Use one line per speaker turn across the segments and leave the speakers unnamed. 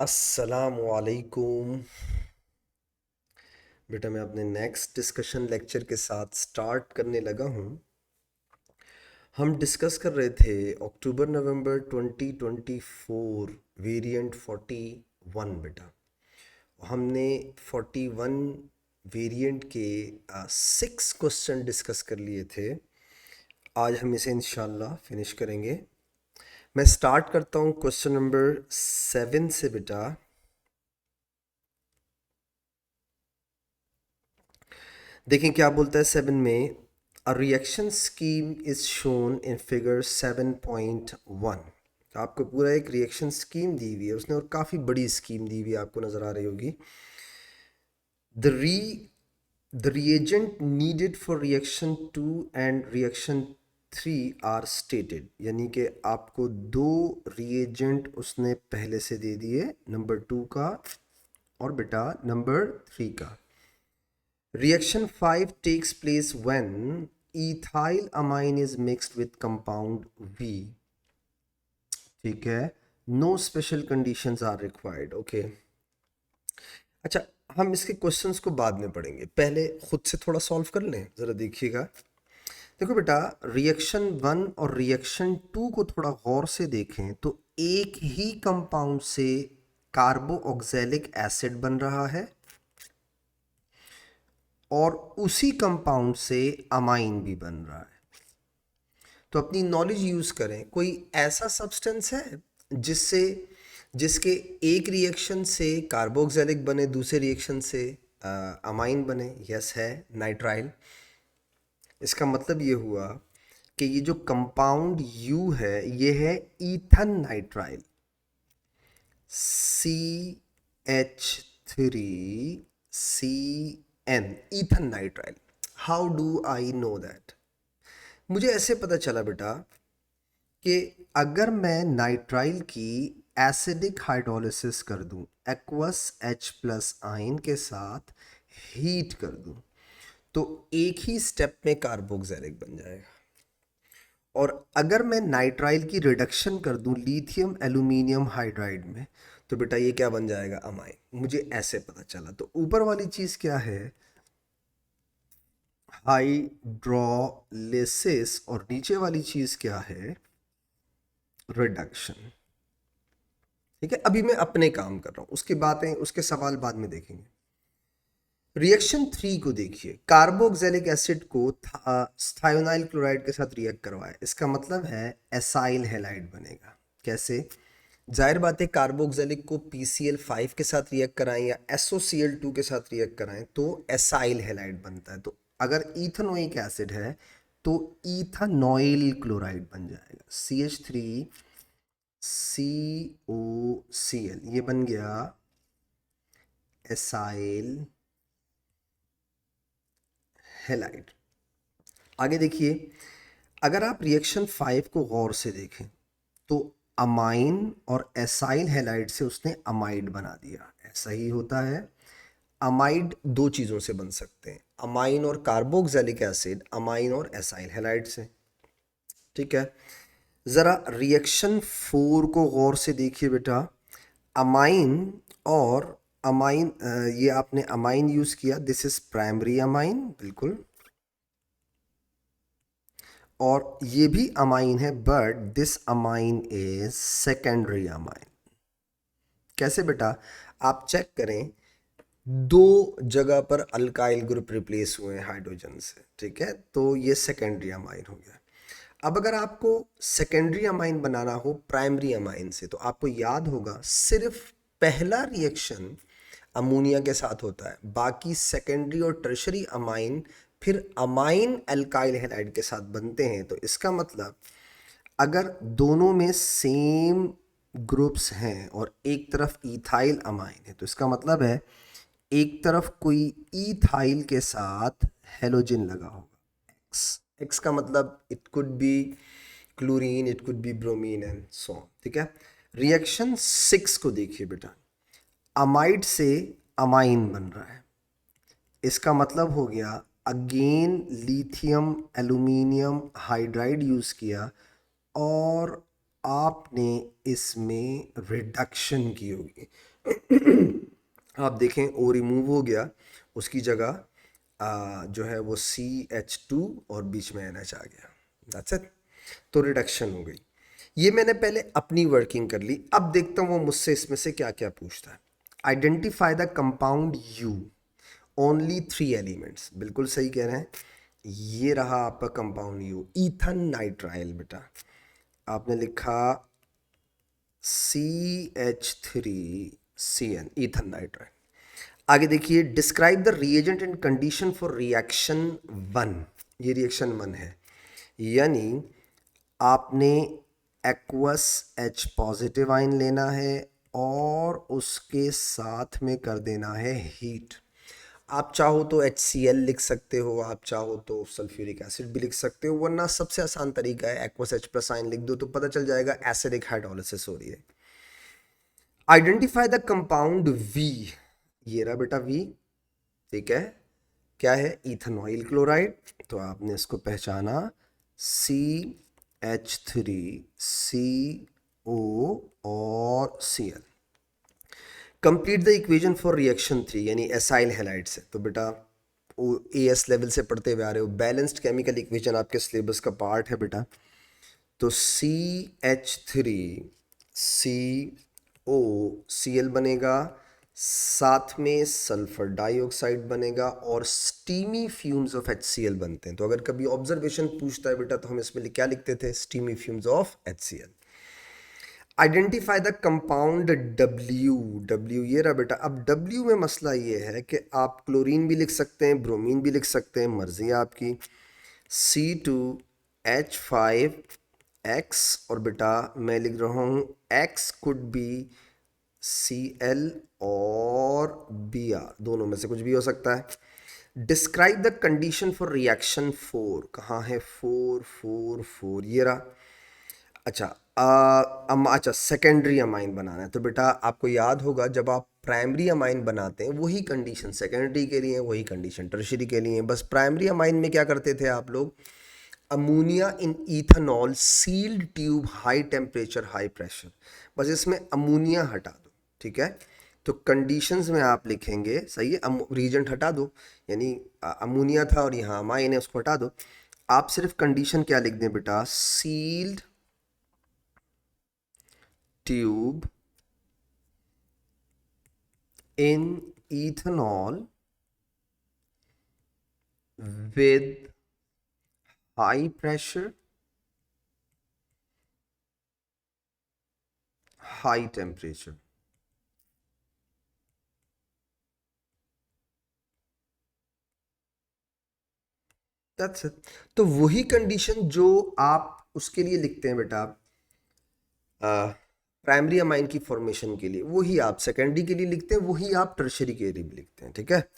अस्सलामुअलैकुम। बेटा मैं अपने नेक्स्ट डिस्कशन लेक्चर के साथ स्टार्ट करने लगा हूँ। हम डिस्कस कर रहे थे अक्टूबर नवंबर 2024 वेरिएंट 41। बेटा हमने 41 वेरिएंट के 6 क्वेश्चन डिस्कस कर लिए थे। आज हम इसे इंशाल्लाह फिनिश करेंगे। मैं स्टार्ट करता हूँ क्वेश्चन नंबर 7 से। बेटा देखें क्या बोलता है 7 में। A reaction scheme is shown in figure 7.1। आपको पूरा एक रिएक्शन स्कीम दी हुई है उसने, और काफ़ी बड़ी स्कीम दी हुई है, आपको नज़र आ रही होगी। द री the reagent needed for reaction 2 and reaction 3 are stated, यानी कि आपको दो रिएजेंट उसने पहले से दे दिए, नंबर 2 का और बेटा नंबर 3 का। Reaction 5 takes place when ethyl amine is mixed with compound V. ठीक है, no special conditions are required. Okay, अच्छा हम इसके क्वेश्चंस को बाद में पढ़ेंगे, पहले खुद से थोड़ा सॉल्व कर लें। ज़रा देखिएगा। देखो बेटा, रिएक्शन 1 और रिएक्शन 2 को थोड़ा गौर से देखें तो एक ही कंपाउंड से कार्बोक्सिलिक एसिड बन रहा है और उसी कंपाउंड से अमाइन भी बन रहा है। तो अपनी नॉलेज यूज़ करें। कोई ऐसा सब्सटेंस है जिससे जिसके एक रिएक्शन से कार्बोक्सिलिक बने, दूसरे रिएक्शन से अमाइन बने? यस है, नाइट्राइल। इसका मतलब ये हुआ कि ये जो कंपाउंड यू है ये है Ethan nitrile, CH3CN, Ethan nitrile. How do I know that? मुझे ऐसे पता चला बेटा कि अगर मैं नाइट्राइल की एसिडिक हाइड्रोलिसिस कर दूं, एक्वस H प्लस आयन के साथ हीट कर दूं, तो एक ही स्टेप में कार्बोक्सिलिक बन जाएगा। और अगर मैं नाइट्राइल की रिडक्शन कर दूं लिथियम एल्यूमिनियम हाइड्राइड में, तो बेटा ये क्या बन जाएगा? अमाइन। मुझे ऐसे पता चला। तो ऊपर वाली चीज़ क्या है? हाइड्रोलिसिस। और नीचे वाली चीज़ क्या है? रिडक्शन। ठीक है, अभी मैं अपने काम कर रहा हूं, उसकी बातें, उसके सवाल बाद में देखेंगे। रिएक्शन 3 को देखिए। कार्बोक्सिलिक एसिड को थायोनाइल क्लोराइड के साथ रिएक्ट करवाए, इसका मतलब है एसाइल हैलाइड बनेगा। कैसे? जाहिर बात है, कार्बोक्सिलिक को PCl5 के साथ रिएक्ट कराएं या SOCl2 के साथ रिएक्ट कराएं तो एसाइल हैलाइड बनता है। तो अगर इथेनोइक एसिड है तो इथानॉइल क्लोराइड बन जाएगा, CH3COCl, ये बन गया एसाइल हैलाइड। आगे देखिए, अगर आप रिएक्शन 5 को गौर से देखें तो अमाइन और एसाइल हैलाइड से उसने अमाइड बना दिया। ऐसा ही होता है। अमाइड दो चीज़ों से बन सकते हैं, अमाइन और कार्बोक्सिलिक एसिड, अमाइन और एसाइल हैलाइड से। ठीक है, ज़रा रिएक्शन 4 को गौर से देखिए बेटा। अमाइन और अमाइन, ये आपने अमाइन यूज़ किया, दिस इज़ प्राइमरी अमाइन, बिल्कुल। और ये भी अमाइन है, but this amine is secondary amine. कैसे बेटा? आप चेक करें, दो जगह पर अल्काइल ग्रुप रिप्लेस हुए हैं हाइड्रोजन से। ठीक है, तो ये सेकेंडरी अमाइन हो गया। अब अगर आपको सेकेंडरी अमाइन बनाना हो प्राइमरी अमाइन से, तो आपको याद होगा सिर्फ पहला रिएक्शन अमोनिया के साथ होता है, बाकी सेकेंडरी और टर्शरी अमाइन फिर अमाइन अल्काइल हैलाइड के साथ बनते हैं। तो इसका मतलब अगर दोनों में सेम ग्रुप्स हैं और एक तरफ इथाइल अमाइन है, तो इसका मतलब है एक तरफ कोई इथाइल के साथ हेलोजन लगा होगा, एक्स। एक्स का मतलब it could be chlorine, it could be bromine and so on. ठीक है, रिएक्शन 6 को देखिए बेटा। अमाइड से अमाइन बन रहा है, इसका मतलब हो गया again lithium aluminium hydride use किया और आपने इसमें रिडक्शन की होगी। आप देखें ओ रिमूव हो गया, उसकी जगह जो है वो CH2 और बीच में NH आ गया, दैट्स इट। तो रिडक्शन हो गई। ये मैंने पहले अपनी वर्किंग कर ली, अब देखता हूँ वो मुझसे इसमें से क्या क्या पूछता है। Identify the compound you, only 3 elements, बिल्कुल सही कह रहे हैं। ये रहा आपका कंपाउंड यू, ईथन नाइट्राइल। बेटा आपने लिखा CH3CN, ईथन नाइट्राइल। आगे देखिए, describe the reagent and condition for reaction 1। ये रिएक्शन 1 है, यानी आपने एक्वस H पॉजिटिव आयन लेना है और उसके साथ में कर देना है हीट। आप चाहो तो HCl लिख सकते हो, आप चाहो तो सल्फ्यूरिक एसिड भी लिख सकते हो, वरना सबसे आसान तरीका है एक्वस H प्लस आयन लिख दो तो पता चल जाएगा एसिडिक हाइड्रोलिसिस हो रही है। आइडेंटिफाई द कंपाउंड V, ये रहा बेटा V, ठीक है, क्या है, इथेनॉइल क्लोराइड। तो आपने इसको पहचाना CH3CO और Cl। Complete the equation for reaction 3, यानी एसाइल हैलाइड से। तो बेटा वो AS लेवल से पढ़ते हुए आ रहे हो, बैलेंस्ड केमिकल इक्वेशन आपके सिलेबस का पार्ट है बेटा। तो CH3CO बनेगा, साथ में सल्फर डाइऑक्साइड बनेगा और स्टीमी फ्यूम्स ऑफ HCl बनते हैं। तो अगर कभी ऑब्जर्वेशन पूछता है बेटा तो हम इसमें क्या लिखते थे, steamy fumes of HCl। Identify the compound W ये रहा बेटा। अब W में मसला ये है कि आप क्लोरीन भी लिख सकते हैं, ब्रोमीन भी लिख सकते हैं, मर्जी है आपकी। C2H5X, और बेटा मैं लिख रहा हूँ X कुड बी Cl और Br, दोनों में से कुछ भी हो सकता है। Describe the condition for reaction 4, कहाँ है 4, ये रहा। अच्छा अच्छा, सेकेंडरी अमाइन बनाना है। तो बेटा आपको याद होगा जब आप प्राइमरी अमाइन बनाते हैं वही कंडीशन सेकेंडरी के लिए, वही कंडीशन टर्शियरी के लिए। बस प्राइमरी अमाइन में क्या करते थे आप लोग, ammonia in ethanol sealed tube, high temperature high pressure, बस इसमें अमोनिया हटा दो, ठीक है। तो कंडीशंस में आप लिखेंगे, सही है, रीजेंट हटा दो, यानी अमोनिया था और यहाँ अमाइन है, उसको हटा दो। आप सिर्फ कंडीशन क्या लिख दें बेटा, sealed tube in ethanol with high pressure, high temperature। That's it। तो वही कंडीशन जो आप उसके लिए लिखते हैं बेटा, आप प्राइमरी अमाइन की फॉर्मेशन के लिए, वही आप सेकेंडरी के लिए लिखते हैं, वही आप टर्शरी के लिए भी लिखते हैं, ठीक है।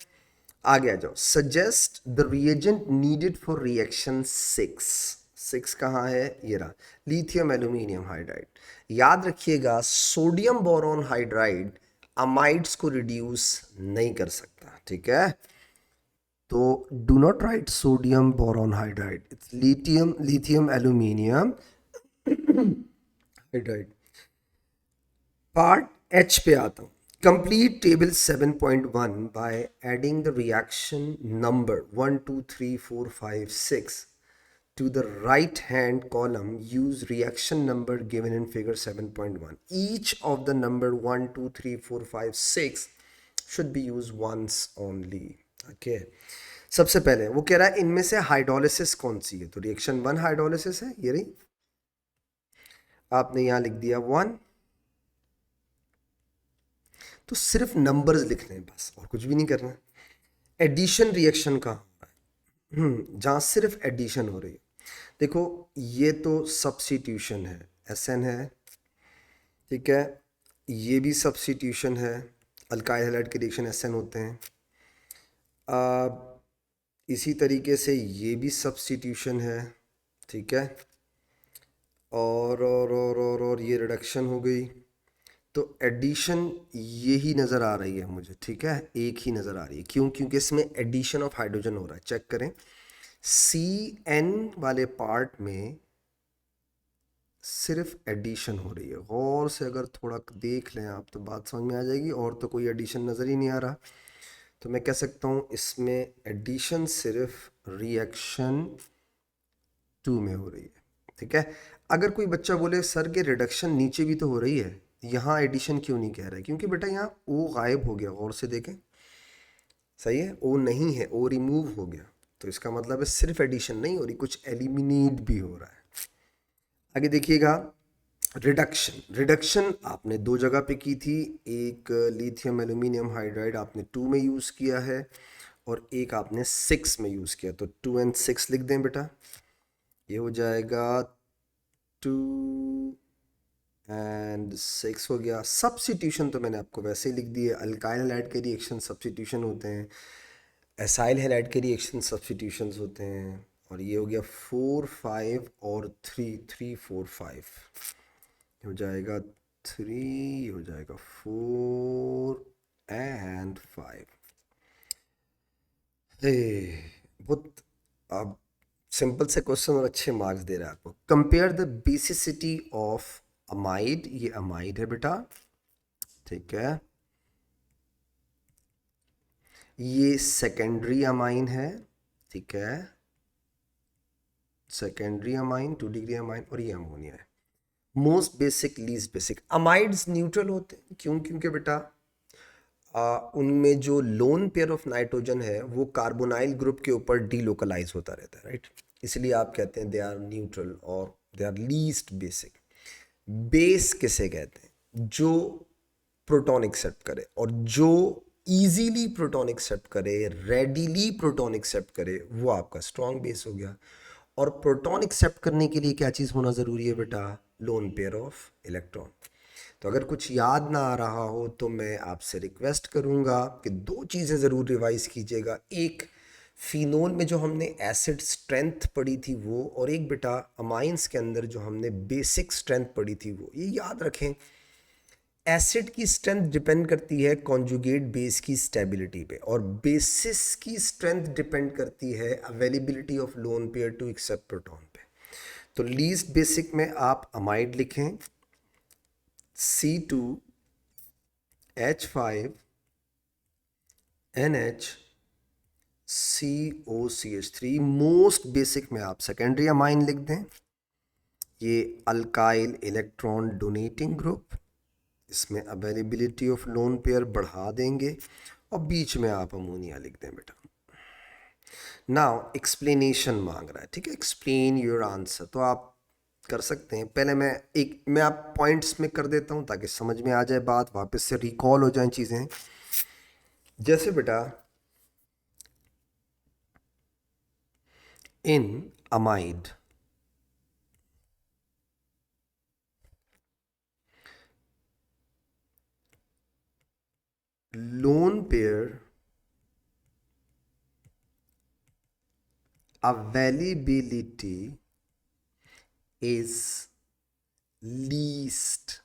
आगे आ जाओ, suggest the reagent needed for reaction 6 कहाँ है, ये रहा, लिथियम एल्यूमिनियम हाइड्राइड। याद रखिएगा सोडियम बोरॉन हाइड्राइड अमाइड्स को रिड्यूस नहीं कर सकता, ठीक है। तो do not right sodium boron hydride, it's lithium aluminium hydride. Part H पे आता हूँ। Complete table 7.1 by adding the reaction number 1 2 3 4 5 6 to the right hand column. Use reaction number given in figure 7.1. Each of the number 1 2 3 4 5 6 should be used once only. Okay. सबसे पहले वो कह रहा है इनमें से हाइड्रोलिसिस कौन सी है, तो रिएक्शन 1 हाइड्रोलिसिस है, ये रही। आपने यहां लिख दिया 1, तो सिर्फ नंबर्स लिखने हैं बस, और कुछ भी नहीं करना। एडिशन रिएक्शन का जहां सिर्फ एडिशन हो रही है, देखो ये तो सब्स्टिट्यूशन है, SN है, ठीक है, ये भी सब्स्टिट्यूशन है, अल्काइल हैलाइड के रिएक्शन SN होते हैं। इसी तरीके से ये भी सब्स्टिट्यूशन है, ठीक है, और ये रिडक्शन हो गई। तो एडिशन यही नज़र आ रही है मुझे, ठीक है, एक ही नज़र आ रही है, क्यों, क्योंकि इसमें एडिशन ऑफ हाइड्रोजन हो रहा है। चेक करें, CN वाले पार्ट में सिर्फ एडिशन हो रही है। गौर से अगर थोड़ा देख लें आप तो बात समझ में आ जाएगी, और तो कोई एडिशन नज़र ही नहीं आ रहा। तो मैं कह सकता हूँ इसमें एडिशन सिर्फ रिएक्शन 2 में हो रही है। ठीक है। अगर कोई बच्चा बोले सर के रिडक्शन नीचे भी तो हो रही है, यहाँ एडिशन क्यों नहीं कह रहा है? क्योंकि बेटा यहाँ ओ गायब हो गया। गौर से देखें, सही है, ओ नहीं है, ओ रिमूव हो गया। तो इसका मतलब है सिर्फ एडिशन नहीं हो रही, कुछ एलिमिनेट भी हो रहा है। आगे देखिएगा, रिडक्शन। रिडक्शन आपने दो जगह पे की थी। एक लिथियम एल्यूमिनियम हाइड्राइड आपने 2 में यूज़ किया है, और एक आपने 6 में यूज़ किया। तो 2 and 6 लिख दें बेटा। ये हो जाएगा 2 and 6 हो गया। सब्स्टिट्यूशन तो मैंने आपको वैसे ही लिख दी है। अल्काइल हैलाइड के रिएक्शन सब्स्टिट्यूशन होते हैं, एसाइल हैलाइड के रिएक्शन सब्स्टिट्यूशंस होते हैं। और ये हो गया 4 5 और 3 3 4 5 हो जाएगा 3, हो जाएगा 4 and 5। बहुत अब सिंपल से क्वेश्चन और अच्छे मार्क्स दे रहा है आपको। Compare the basicity of amide. ये अमाइड है बेटा, ठीक है। ये सेकेंडरी अमाइन है, ठीक है, सेकेंडरी अमाइन 2 डिग्री अमाइन, और ये अमोनिया है। Most basic, least basic. Amides neutral होते हैं, क्यों? क्योंकि बेटा उनमें जो लोन पेयर ऑफ नाइट्रोजन है वो कार्बोनाइल ग्रुप के ऊपर डीलोकलाइज होता रहता है, राइट। इसलिए आप कहते हैं दे आर न्यूट्रल और they are least basic. Base किसे कहते हैं? जो प्रोटॉन एक्सेप्ट करे, और जो इजीली प्रोटॉन एक्सेप्ट करे, रेडीली प्रोटॉन एक्सेप्ट करे, वो आपका स्ट्रॉन्ग बेस हो गया। और प्रोटॉन एक्सेप्ट करने के लिए क्या चीज़ होना ज़रूरी है बेटा? Lone pair of electron. तो अगर कुछ याद ना आ रहा हो तो मैं आपसे रिक्वेस्ट करूंगा कि दो चीज़ें ज़रूर रिवाइज कीजिएगा। एक, फिनोल में जो हमने एसिड स्ट्रेंथ पढ़ी थी वो, और एक बेटा अमाइंस के अंदर जो हमने बेसिक स्ट्रेंथ पढ़ी थी वो। ये याद रखें, एसिड की स्ट्रेंथ डिपेंड करती है कॉन्जुगेट बेस की स्टेबिलिटी पे, और बेसिस की स्ट्रेंथ डिपेंड करती है availability of lone pair to accept proton पे। तो लीस्ट बेसिक में आप अमाइड लिखें, C2H5NH COCH3। मोस्ट बेसिक में आप सेकेंडरी अमाइन लिख दें। ये अल्काइल इलेक्ट्रॉन डोनेटिंग ग्रुप, इसमें अवेलेबिलिटी ऑफ लोन पेयर बढ़ा देंगे, और बीच में आप अमोनिया लिख दें बेटा। नाउ एक्सप्लेनेशन मांग रहा है, ठीक है, एक्सप्लेन योर आंसर। तो आप कर सकते हैं। पहले मैं आप पॉइंट्स में कर देता हूं ताकि समझ में आ जाए बात, वापस से रिकॉल हो जाए चीज़ें। जैसे बेटा in amide lone pair availability is least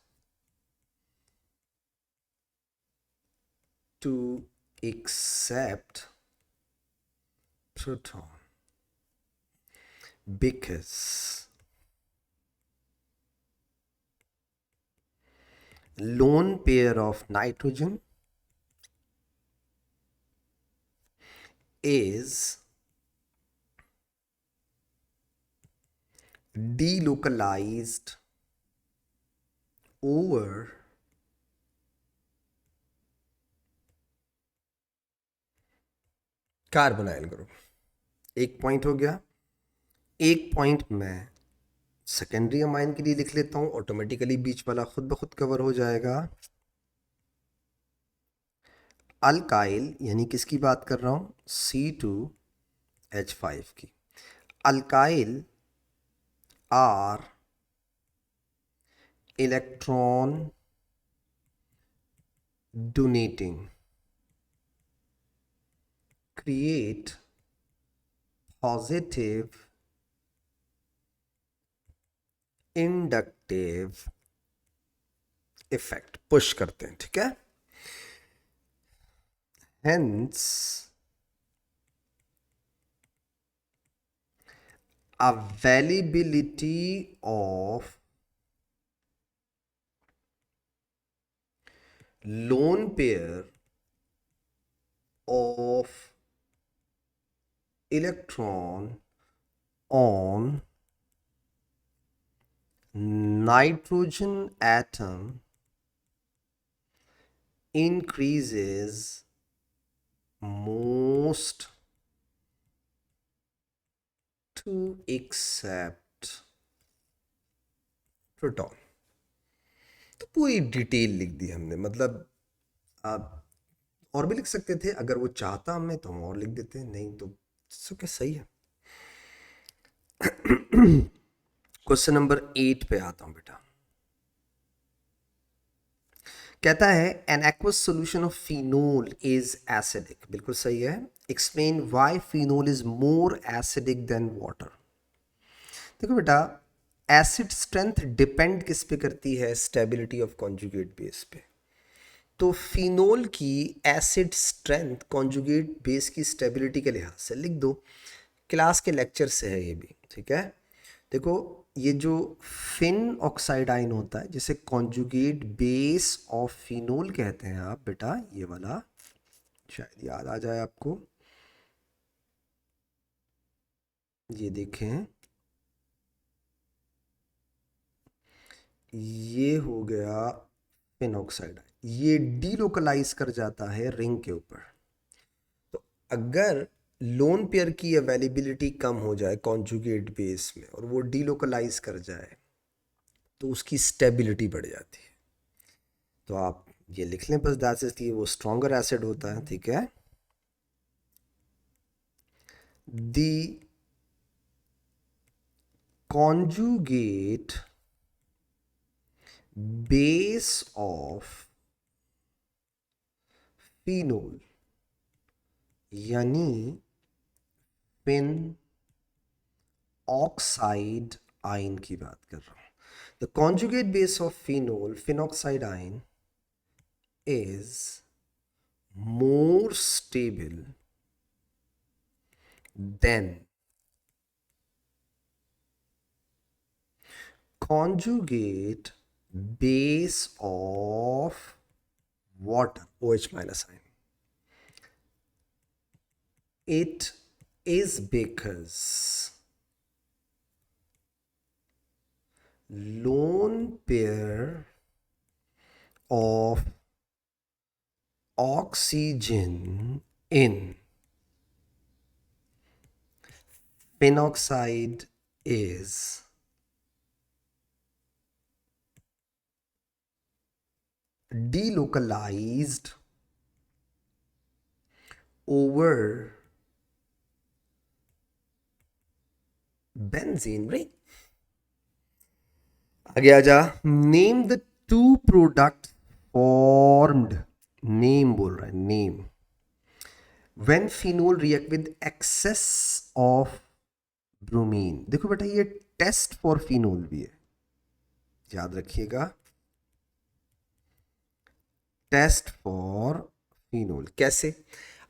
to accept proton because lone pair of nitrogen is delocalized over carbonyl group. एक पॉइंट हो गया। एक पॉइंट मैं सेकेंडरी अमाइन के लिए लिख लेता हूं, ऑटोमेटिकली बीच वाला खुद ब खुद कवर हो जाएगा। अल्काइल यानी किसकी बात कर रहा हूं? C2H5 की। Alkyl are electron donating, create positive inductive effect, push करते हैं, ठीक है। Hence availability of lone pair of electron on nitrogen atom increases most to accept proton. तो पूरी डिटेल लिख दी हमने, मतलब आप और भी लिख सकते थे, अगर वो चाहता हमें तो हम और लिख देते, नहीं तो क्या सही है। क्वेश्चन नंबर 8 पे आता हूं बेटा। कहता है an aqueous solution of phenol is acidic, बिल्कुल सही है। Explain why phenol is more acidic then water. देखो बेटा, एसिड स्ट्रेंथ डिपेंड किस पे करती है? स्टेबिलिटी ऑफ कॉन्जुगेट बेस पे। तो फिनोल की एसिड स्ट्रेंथ कॉन्जुगेट बेस की स्टेबिलिटी के लिहाज से लिख दो, क्लास के लेक्चर से है ये भी, ठीक है। देखो, ये जो फिन ऑक्साइड आयन होता है जिसे कॉन्जुगेट बेस ऑफ फिनोल कहते हैं आप बेटा, ये वाला शायद याद आ जाए आपको, ये देखें, ये हो गया फिन ऑक्साइड, ये डीलोकलाइज कर जाता है रिंग के ऊपर। तो अगर लोन पेयर की अवेलेबिलिटी कम हो जाए कॉन्जुगेट बेस में और वो डीलोकलाइज कर जाए तो उसकी स्टेबिलिटी बढ़ जाती है। तो आप ये लिख लें बस, दैट इज कि वो स्ट्रॉन्गर एसिड होता है, ठीक है। The conjugate base of phenol यानी फिन ऑक्साइड आयन की बात कर रहा हूं। The conjugate base of phenol, phenoxide ion, is more stable than conjugate base of water, OH minus ion. It is because lone pair of oxygen in phenoxide is delocalized over benzene ring. आगे आ जा। Name the two product formed, name बोल रहा है, name, when phenol react with excess of bromine. देखो बेटा, ये test for phenol भी है, याद रखिएगा, टेस्ट फॉर फिनोल। कैसे?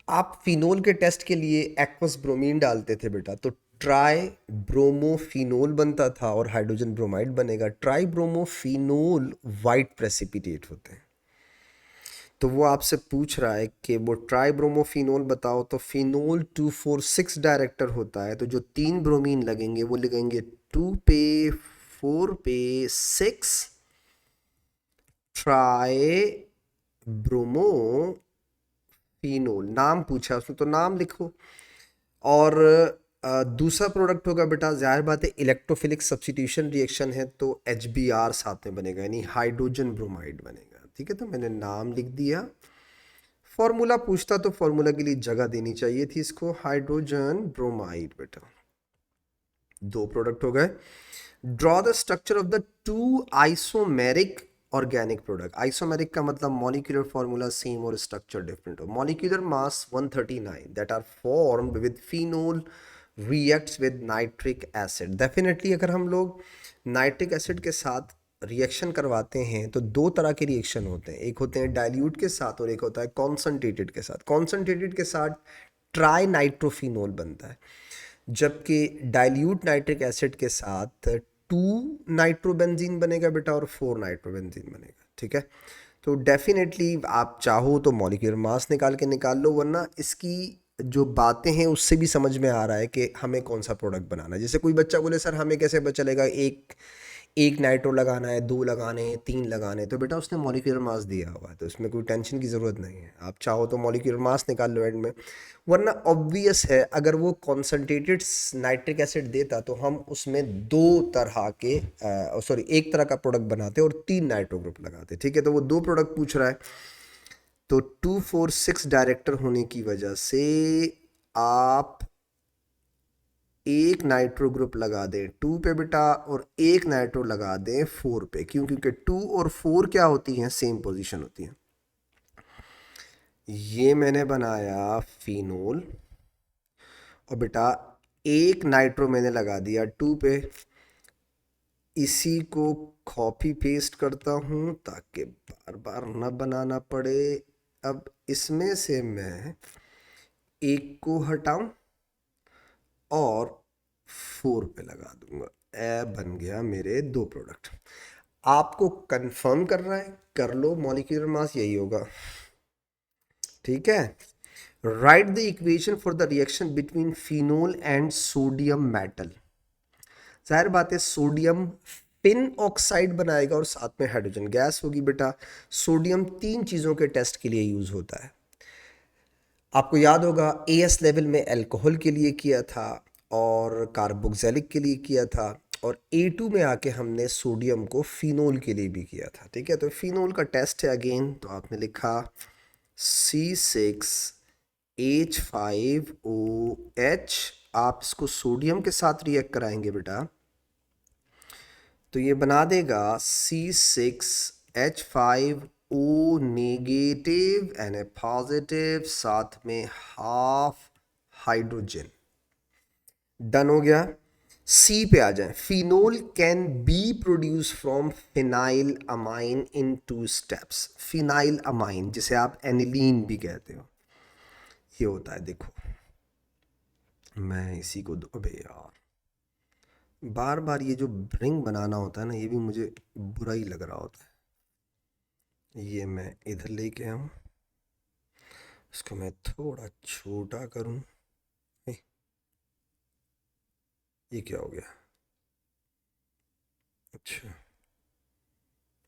आप फिनोल के टेस्ट के लिए एक्वस ब्रोमीन डालते थे बेटा, तो ट्राई ब्रोमोफिनोल बनता था और हाइड्रोजन ब्रोमाइड बनेगा। ट्राई ब्रोमोफिनोल वाइट प्रेसिपिटेट होते हैं। तो वो आपसे पूछ रहा है कि वो ट्राई ब्रोमोफिनोल बताओ, तो फिनोल 2,4,6 डायरेक्टर होता है, तो जो 3 ब्रोमीन लगेंगे वो लगेंगे 2 पे, 4 पे, 6 ट्राई ब्रोमोफिनोल। नाम पूछा उसने तो नाम लिखो। और दूसरा प्रोडक्ट होगा बेटा, जाहिर बात है इलेक्ट्रोफिलिक सब्स्टिट्यूशन रिएक्शन है, तो HBr साथ में बनेगा, यानी हाइड्रोजन ब्रोमाइड बनेगा, ठीक है। तो मैंने नाम लिख दिया। फॉर्मूला पूछता तो फॉर्मूला के लिए जगह देनी चाहिए थी इसको, हाइड्रोजन ब्रोमाइड बेटा। 2 प्रोडक्ट हो गए। Draw the structure of the 2 isomeric organic product. Isomeric का मतलब मॉलिक्यूलर फॉर्मूला सेम और स्ट्रक्चर डिफरेंट हो। Molecular mass 139 that are formed with phenol reacts with nitric acid. Definitely अगर हम लोग नाइट्रिक एसिड के साथ रिएक्शन करवाते हैं तो 2 तरह के रिएक्शन होते हैं, एक होते हैं डाइल्यूट के साथ और एक होता है कॉन्सनट्रेटेड के साथ। कॉन्सनट्रेटेड के साथ ट्राई नाइट्रोफिनोल बनता है, जबकि डाइल्यूट नाइट्रिक एसिड के साथ 2 नाइट्रोबेंजीन बनेगा बेटा और 4 नाइट्रोबेंजीन बनेगा, ठीक है। तो डेफिनेटली आप चाहो तो मॉलिक्यूलर मास निकाल के निकाल लो, वरना इसकी जो बातें हैं उससे भी समझ में आ रहा है कि हमें कौन सा प्रोडक्ट बनाना है। जैसे कोई बच्चा बोले सर हमें कैसे पता चलेगा एक एक नाइट्रो लगाना है, दो लगाने हैं, तीन लगाने हैं, तो बेटा उसने मॉलिक्यूलर मास दिया हुआ है, तो इसमें कोई टेंशन की ज़रूरत नहीं है। आप चाहो तो मॉलिक्यूलर मास निकाल लो एंड में, वरना ऑब्वियस है अगर वो कॉन्सेंट्रेटेड नाइट्रिक एसिड देता तो हम उसमें दो तरह के सॉरी एक तरह का प्रोडक्ट बनाते और तीन नाइट्रो ग्रुप लगाते। ठीक है, तो वो दो प्रोडक्ट पूछ रहा है, तो 2 4 6 डायरेक्टर होने की वजह से आप एक नाइट्रो ग्रुप लगा दें 2 पे बेटा, और एक नाइट्रो लगा दें 4 पे। क्यों? क्योंकि 2 और 4 क्या होती हैं? सेम पोजीशन होती हैं। ये मैंने बनाया फिनोल, और बेटा एक नाइट्रो मैंने लगा दिया 2 पे। इसी को कॉपी पेस्ट करता हूँ ताकि बार बार न बनाना पड़े। अब इसमें से मैं एक को हटाऊं और 4 पे लगा दूंगा। ए बन गया मेरे दो प्रोडक्ट। आपको कंफर्म करना है, कर लो, मॉलिक्यूलर मास यही होगा। ठीक है, right the equation for the reaction between phenol and sodium metal. जाहिर बात है सोडियम पिन ऑक्साइड बनाएगा और साथ में हाइड्रोजन गैस होगी। बेटा सोडियम तीन चीज़ों के टेस्ट के लिए यूज़ होता है। आपको याद होगा एएस लेवल में अल्कोहल के लिए किया था और कार्बोक्सिलिक के लिए किया था, और A2 में आके हमने सोडियम को फिनोल के लिए भी किया था। ठीक है, तो फिनोल का टेस्ट है अगेन, तो आपने लिखा C6H5OH। आप इसको सोडियम के साथ रिएक्ट कराएंगे बेटा, तो ये बना देगा C6H5O negative and A positive, साथ में हाफ हाइड्रोजन। डन हो गया। सी पे आ जाए, phenol can be produce from phenyl amine in 2 steps. Phenyl amine जिसे आप एनिलीन भी कहते हो, ये होता है। देखो मैं इसी को अबे यार बार बार ये जो रिंग बनाना होता है ना, ये भी मुझे बुरा ही लग रहा होता है। ये मैं इधर लेके आऊँ, इसको मैं थोड़ा छोटा करूँ। ये क्या हो गया? अच्छा,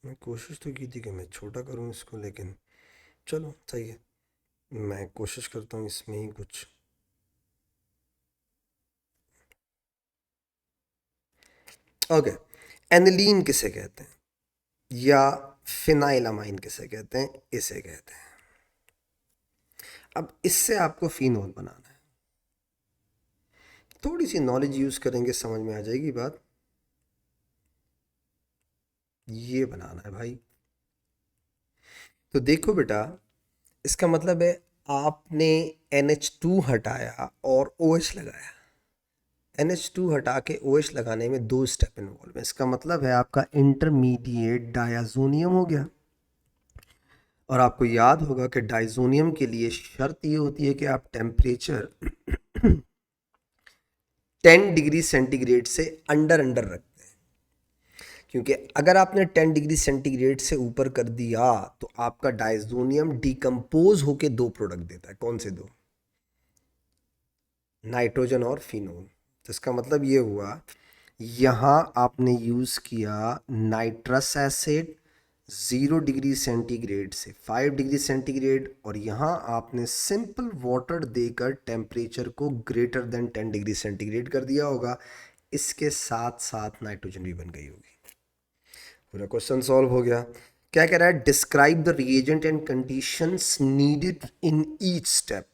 मैं कोशिश तो की थी कि मैं छोटा करूँ इसको, लेकिन चलो सही है, मैं कोशिश करता हूँ इसमें ही कुछ। ओके, एनिलीन किसे कहते हैं या फिनाइलामाइन किसे कहते हैं? इसे कहते हैं। अब इससे आपको फिनोल बनाना है, थोड़ी सी नॉलेज यूज करेंगे समझ में आ जाएगी बात। ये बनाना है भाई, तो देखो बेटा, इसका मतलब है आपने NH2 हटाया और OH लगाया। NH2 हटा के OH लगाने में दो स्टेप इन्वॉल्व है, इसका मतलब है आपका इंटरमीडिएट डायाजोनियम हो गया। और आपको याद होगा कि डाइजोनियम के लिए शर्त ये होती है कि आप टेम्परेचर 10 डिग्री सेंटीग्रेड से अंडर अंडर रखते हैं, क्योंकि अगर आपने 10 डिग्री सेंटीग्रेड से ऊपर कर दिया तो आपका डाइजोनियम डिकम्पोज होके दो प्रोडक्ट देता है। कौन से दो? नाइट्रोजन और फिनोल। तो इसका मतलब ये हुआ, यहाँ आपने यूज़ किया नाइट्रस एसिड 0 डिग्री सेंटीग्रेड से 5 डिग्री सेंटीग्रेड, और यहाँ आपने सिंपल वाटर देकर टेम्परेचर को ग्रेटर देन 10 डिग्री सेंटीग्रेड कर दिया होगा। इसके साथ साथ नाइट्रोजन भी बन गई होगी। पूरा क्वेश्चन सॉल्व हो गया। क्या कह रहा है? Describe the reagent and conditions needed in each step.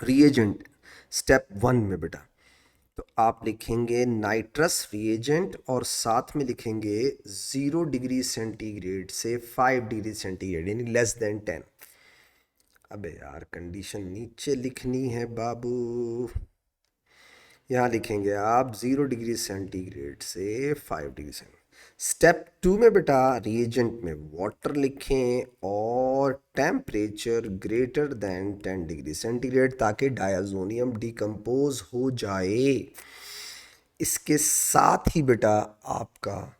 Reagent step 1 में बेटा, तो आप लिखेंगे नाइट्रस रिएजेंट और साथ में लिखेंगे 0 डिग्री सेंटीग्रेड से 5 डिग्री सेंटीग्रेड, यानी <10। अबे यार कंडीशन नीचे लिखनी है बाबू, यहाँ लिखेंगे आप 0 डिग्री सेंटीग्रेड से 5 डिग्री सेंटीग्रेड। स्टेप 2 में बेटा रिएजेंट में वाटर लिखें और temperature greater than 10 degree centigrade, ताकि डायाजोनियम डिकम्पोज हो जाए। इसके साथ ही बेटा आपका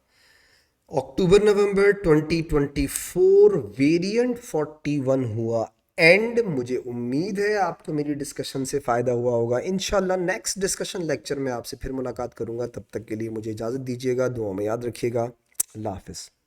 अक्टूबर नवंबर 2024 वेरिएंट 41 हुआ एंड मुझे उम्मीद है आपको मेरी डिस्कशन से फ़ायदा हुआ होगा। इंशाल्लाह नेक्स्ट डिस्कशन लेक्चर में आपसे फिर मुलाकात करूंगा। तब तक के लिए मुझे इजाज़त दीजिएगा। दुआ में याद रखिएगा। अल्लाह हाफिज़।